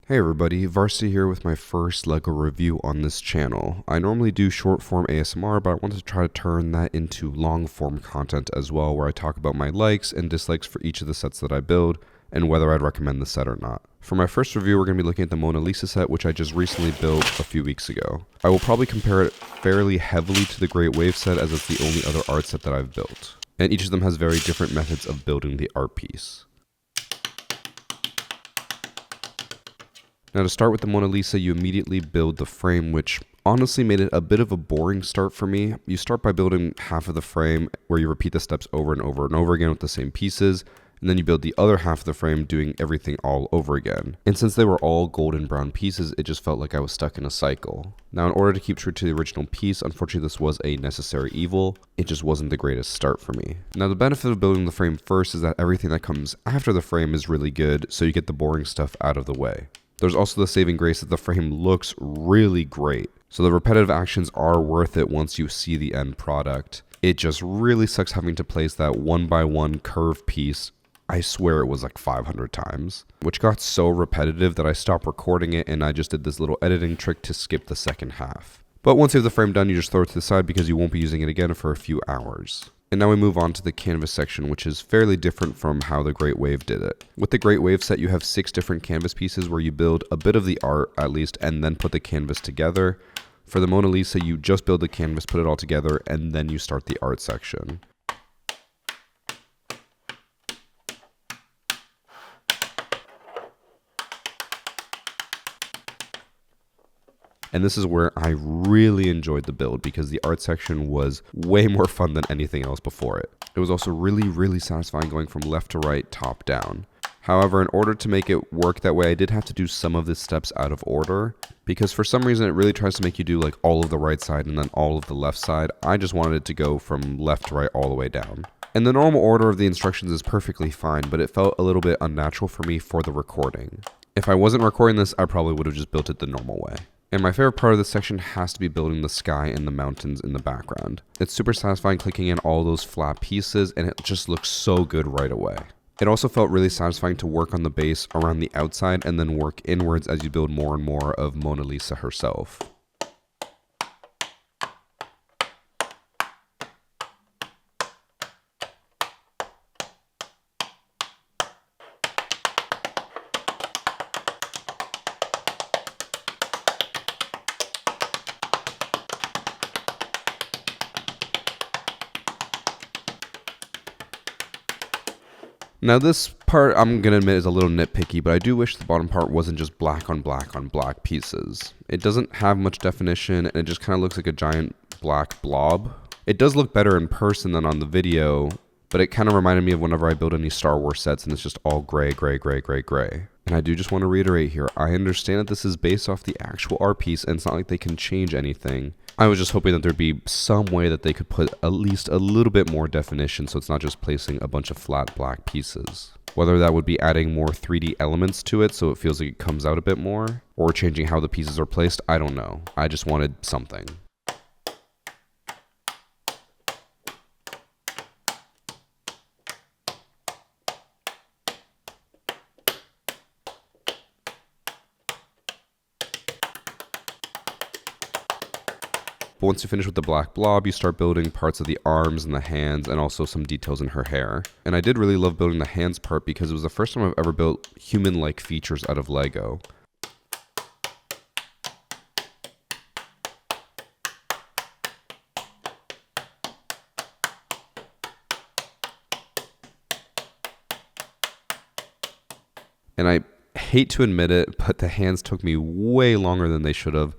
Hey everybody, Varsity here with my first LEGO review on this channel. I normally do short form ASMR, but I wanted to try to turn that into long form content as well, where I talk about my likes and dislikes for each of the sets that I build, and whether I'd recommend the set or not. For my first review, we're going to be looking at the Mona Lisa set, which I just recently built a few weeks ago. I will probably compare it fairly heavily to the Great Wave set, as it's the only other art set that I've built. And each of them has very different methods of building the art piece. Now to start with the Mona Lisa, you immediately build the frame, which honestly made it a bit of a boring start for me. You start by building half of the frame, where you repeat the steps over and over and over again with the same pieces, and then you build the other half of the frame doing everything all over again. And since they were all golden brown pieces, it just felt like I was stuck in a cycle. Now in order to keep true to the original piece, unfortunately this was a necessary evil. It just wasn't the greatest start for me. Now the benefit of building the frame first is that everything that comes after the frame is really good, so you get the boring stuff out of the way. There's also the saving grace that the frame looks really great, so the repetitive actions are worth it once you see the end product. It just really sucks having to place that one by one curved piece. I swear it was like 500 times, which got so repetitive that I stopped recording it and I just did this little editing trick to skip the second half. But once you have the frame done, you just throw it to the side because you won't be using it again for a few hours. And now we move on to the canvas section, which is fairly different from how the Great Wave did it. With the Great Wave set, you have 6 different canvas pieces where you build a bit of the art, at least, and then put the canvas together. For the Mona Lisa, you just build the canvas, put it all together, and then you start the art section. And this is where I really enjoyed the build because the art section was way more fun than anything else before it. It was also really satisfying going from left to right, top down. However, in order to make it work that way, I did have to do some of the steps out of order because for some reason it really tries to make you do like all of the right side and then all of the left side. I just wanted it to go from left to right all the way down. And the normal order of the instructions is perfectly fine, but it felt a little bit unnatural for me for the recording. If I wasn't recording this, I probably would have just built it the normal way. And my favorite part of this section has to be building the sky and the mountains in the background. It's super satisfying clicking in all those flat pieces and it just looks so good right away. It also felt really satisfying to work on the base around the outside and then work inwards as you build more and more of Mona Lisa herself. Now this part, I'm going to admit, is a little nitpicky, but I do wish the bottom part wasn't just black on black on black pieces. It doesn't have much definition, and it just kind of looks like a giant black blob. It does look better in person than on the video, but it kind of reminded me of whenever I build any Star Wars sets, and it's just all gray. And I do just want to reiterate here, I understand that this is based off the actual art piece, and it's not like they can change anything. I was just hoping that there'd be some way that they could put at least a little bit more definition so it's not just placing a bunch of flat black pieces. Whether that would be adding more 3D elements to it so it feels like it comes out a bit more, or changing how the pieces are placed, I don't know. I just wanted something. But once you finish with the black blob, you start building parts of the arms and the hands and also some details in her hair. And I did really love building the hands part because it was the first time I've ever built human-like features out of Lego. And I hate to admit it, but the hands took me way longer than they should have.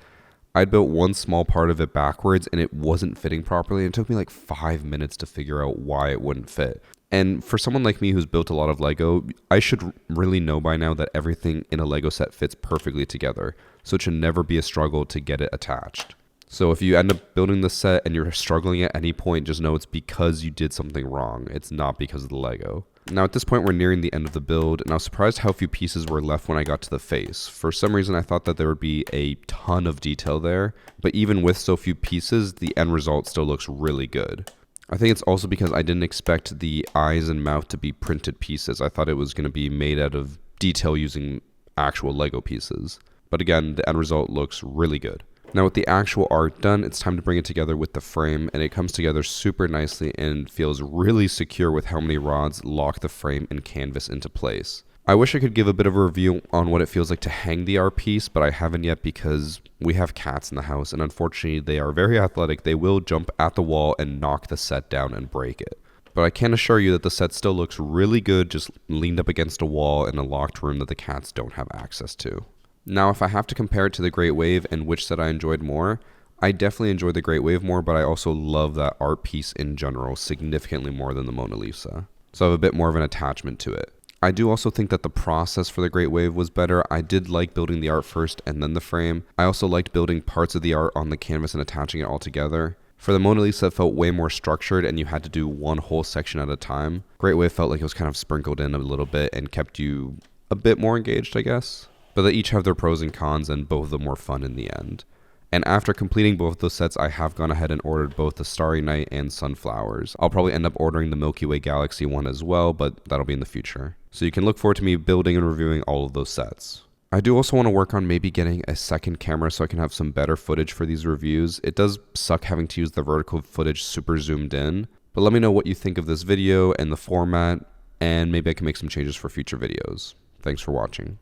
I'd built one small part of it backwards and it wasn't fitting properly. It took me like 5 minutes to figure out why it wouldn't fit. And for someone like me who's built a lot of Lego, I should really know by now that everything in a Lego set fits perfectly together. So it should never be a struggle to get it attached. So if you end up building the set and you're struggling at any point, just know it's because you did something wrong. It's not because of the Lego. Now at this point we're nearing the end of the build, and I was surprised how few pieces were left when I got to the face. For some reason I thought that there would be a ton of detail there, but even with so few pieces, the end result still looks really good. I think it's also because I didn't expect the eyes and mouth to be printed pieces. I thought it was going to be made out of detail using actual Lego pieces. But again, the end result looks really good. Now with the actual art done, it's time to bring it together with the frame, and it comes together super nicely and feels really secure with how many rods lock the frame and canvas into place. I wish I could give a bit of a review on what it feels like to hang the art piece, but I haven't yet because we have cats in the house, and unfortunately they are very athletic. They will jump at the wall and knock the set down and break it. But I can assure you that the set still looks really good, just leaned up against a wall in a locked room that the cats don't have access to. Now, if I have to compare it to the Great Wave and which set I enjoyed more, I definitely enjoyed the Great Wave more, but I also love that art piece in general significantly more than the Mona Lisa. So I have a bit more of an attachment to it. I do also think that the process for the Great Wave was better. I did like building the art first and then the frame. I also liked building parts of the art on the canvas and attaching it all together. For the Mona Lisa, it felt way more structured and you had to do one whole section at a time. Great Wave felt like it was kind of sprinkled in a little bit and kept you a bit more engaged, I guess. But they each have their pros and cons, and both of them were fun in the end. And after completing both those sets, I have gone ahead and ordered both the Starry Night and Sunflowers. I'll probably end up ordering the Milky Way Galaxy one as well, but that'll be in the future. So you can look forward to me building and reviewing all of those sets. I do also want to work on maybe getting a second camera so I can have some better footage for these reviews. It does suck having to use the vertical footage super zoomed in, but let me know what you think of this video and the format, and maybe I can make some changes for future videos. Thanks for watching.